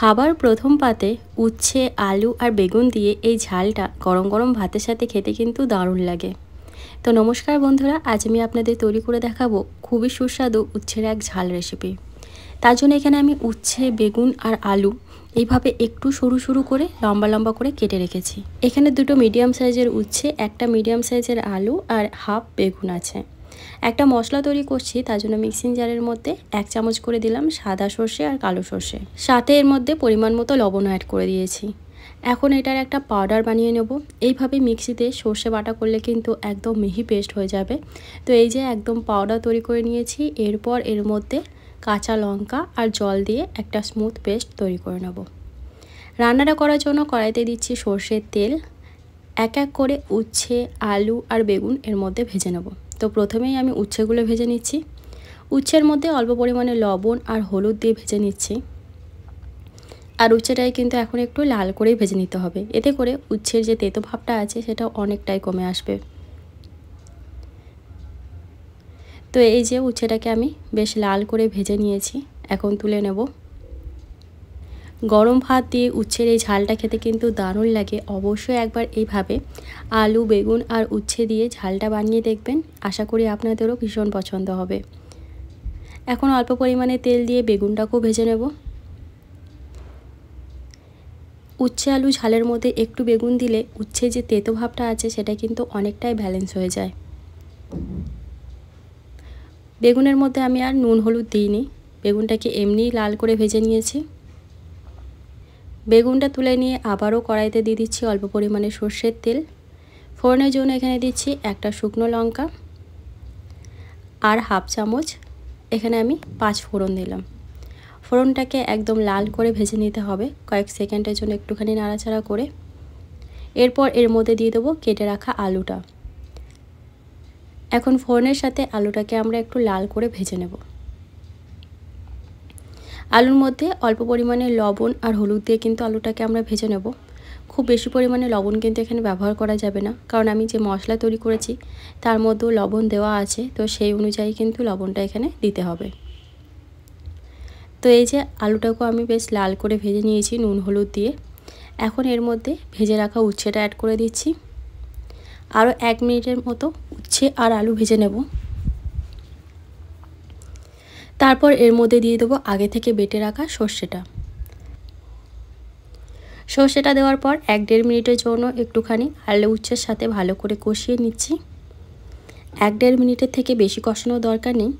খাবার প্রথম পাতে উচ্ছে আলু আর বেগুন দিয়ে এই ঝালটা গরম গরম ভাতের সাথে খেতে কিন্তু দারুণ লাগে। তো নমস্কার বন্ধুরা, আজ আমি আপনাদের তৈরি করে দেখাবো খুবই সুস্বাদু উচ্ছের এক ঝাল রেসিপি। তার জন্য এখানে আমি উচ্ছে বেগুন আর আলু এইভাবে একটু সরু সরু করে লম্বা লম্বা করে কেটে রেখেছি। এখানে দুটো মিডিয়াম সাইজের উচ্ছে, একটা মিডিয়াম সাইজের আলু আর হাফ বেগুন আছে। একটা মশলা তৈরি করছি, তার জন্য মিক্সিং জারের মধ্যে 1 চামচ করে দিলাম সাদা সর্ষে আর কালো সর্ষে, সাথে এর মধ্যে পরিমাণ মতো লবণ অ্যাড করে দিয়েছি। এখন এটার একটা পাউডার বানিয়ে নেব। এইভাবে মিক্সিতে সর্ষে বাটা করলে কিন্তু একদম মিহি পেস্ট হয়ে যাবে। তো এই যে একদম পাউডার তৈরি করে নিয়েছি। এরপর এর মধ্যে কাঁচা লঙ্কা আর জল দিয়ে একটা স্মুথ পেস্ট তৈরি করে নেব। রান্নাটা করার জন্য কড়াইতে দিচ্ছি সর্ষের তেল। এক এক করে উচ্ছে আলু আর বেগুন এর মধ্যে ভেজে নেব। তো প্রথমেই আমি উচ্ছেগুলো ভেজে নিচ্ছি। উচ্ছের মধ্যে অল্প পরিমাণে লবণ আর হলুদ দিয়ে ভেজে নিচ্ছি। আর উচ্ছেটাই কিন্তু এখন একটু লাল করেই ভেজে নিতে হবে, এতে করে উচ্ছের যে তেতো ভাবটা আছে সেটা অনেকটাই কমে আসবে। তো এই যে উচ্ছেটাকে আমি বেশ লাল করে ভেজে নিয়েছি, এখন তুলে নেব। গরম ভাত দিয়ে উচ্ছের এই ঝালটা খেতে কিন্তু দারুণ লাগে। অবশ্যই একবার এইভাবে আলু বেগুন আর উচ্ছে দিয়ে ঝালটা বানিয়ে দেখবেন, আশা করি আপনাদেরও ভীষণ পছন্দ হবে। এখন অল্প পরিমাণে তেল দিয়ে বেগুনটাকেও ভেজে নেব। উচ্ছে আলু ঝালের মধ্যে একটু বেগুন দিলে উচ্ছে যে তেতো ভাবটা আছে সেটা কিন্তু অনেকটাই ব্যালেন্স হয়ে যায়। বেগুনের মধ্যে আমি আর নুন হলুদ দিইনি, বেগুনটাকে এমনিই লাল করে ভেজে নিয়েছি। বেগুনটা তুলে নিয়ে আবারও কড়াইতে দিয়ে দিচ্ছি অল্প পরিমাণে সর্ষের তেল। ফোড়নের জন্য এখানে দিচ্ছি একটা শুকনো লঙ্কা আর হাফ চামচ এখানে আমি 5 ফোড়ন দিলাম। ফোড়নটাকে একদম লাল করে ভেজে নিতে হবে, কয়েক সেকেন্ডের জন্য একটুখানি নাড়াচাড়া করে। এরপর এর মধ্যে দিয়ে দেবো কেটে রাখা আলুটা। এখন ফোড়নের সাথে আলুটাকে আমরা একটু লাল করে ভেজে নেব। আলুর মধ্যে অল্প পরিমাণে লবণ আর হলুদ দিয়ে কিন্তু আলুটাকে আমরা ভেজে নেব। খুব বেশি পরিমাণে লবণ কিন্তু এখানে ব্যবহার করা যাবে না, কারণ আমি যে মশলা তৈরি করেছি তার মধ্যেও লবণ দেওয়া আছে, তো সেই অনুযায়ী কিন্তু লবণটা এখানে দিতে হবে। তো এই যে আলুটাকেও আমি বেশ লাল করে ভেজে নিয়েছি নুন হলুদ দিয়ে। এখন এর মধ্যে ভেজে রাখা উচ্ছেটা অ্যাড করে দিচ্ছি। আরও 1 মিনিটের মতো উচ্ছে আর আলু ভেজে নেব। তারপর এর মধ্যে দিয়ে দেবো আগে থেকে বেটে রাখা সর্ষেটা। সর্ষেটা দেওয়ার পর 1-1.5 মিনিটের জন্য একটুখানি আলু উচ্ছের সাথে ভালো করে কষিয়ে নিচ্ছি। 1-1.5 মিনিটের থেকে বেশি কষানোর দরকার নেই।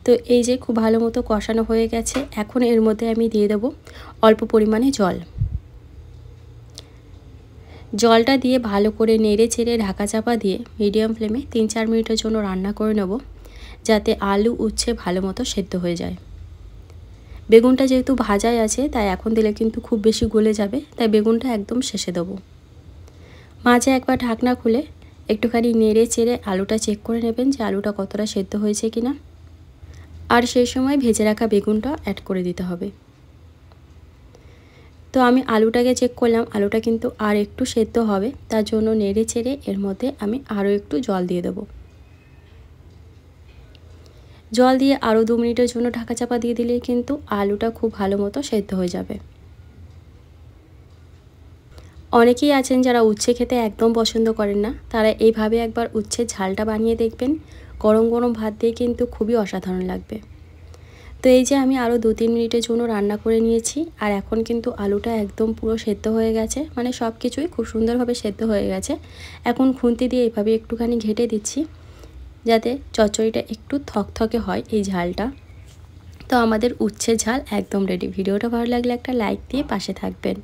তো এই যে খুব ভালো মতো কষানো হয়ে গেছে। এখন এর মধ্যে আমি দিয়ে দেব অল্প পরিমাণে জল। জলটা দিয়ে ভালো করে নেড়ে চেড়ে ঢাকা চাপা দিয়ে মিডিয়াম ফ্লেমে 3-4 মিনিটের জন্য রান্না করে নেব, যাতে আলু উচ্ছে ভালো মতো সেদ্ধ হয়ে যায়। বেগুনটা যেহেতু ভাজাই আছে, তাই এখন দিলে কিন্তু খুব বেশি গলে যাবে, তাই বেগুনটা একদম শেষে দেবো। মাঝে একবার ঢাকনা খুলে একটুখানি নেড়ে চেড়ে আলুটা চেক করে নেবেন যে আলুটা কতটা সেদ্ধ হয়েছে কিনা। আর সেই সময় ভেজে রাখা বেগুনটা অ্যাড করে দিতে হবে। তো আমি আলুটাকে চেক করলাম, আলুটা কিন্তু আর একটু সেদ্ধ হবে, তার জন্য নেড়ে চেড়ে এর মধ্যে আমি আরও একটু জল দিয়ে দেবো। জল দিয়ে আরও 2 মিনিটের জন্য ঢাকা চাপা দিয়ে দিলেই কিন্তু আলুটা খুব ভালো মতো সেদ্ধ হয়ে যাবে। অনেকেই আছেন যারা উচ্ছে খেতে একদম পছন্দ করেন না, তারা এইভাবে একবার উচ্ছের ঝালটা বানিয়ে দেখবেন। গরম গরম ভাত দিয়ে কিন্তু খুবই অসাধারণ লাগবে। তো এই যে আমি আরও 2-3 মিনিটের জন্য রান্না করে নিয়েছি, আর এখন কিন্তু আলুটা একদম পুরো সেদ্ধ হয়ে গেছে, মানে সব কিছুই খুব সুন্দরভাবে সেদ্ধ হয়ে গেছে। এখন খুন্তি দিয়ে এইভাবে একটুখানি ঘেঁটে দিচ্ছি, যাতে চচ্চড়িটা একটু থকথকে হয় এই ঝালটা। তো আমাদের উচ্ছের ঝাল একদম রেডি। ভিডিওটা ভালো লাগলে একটা লাইক দিয়ে পাশে থাকবেন।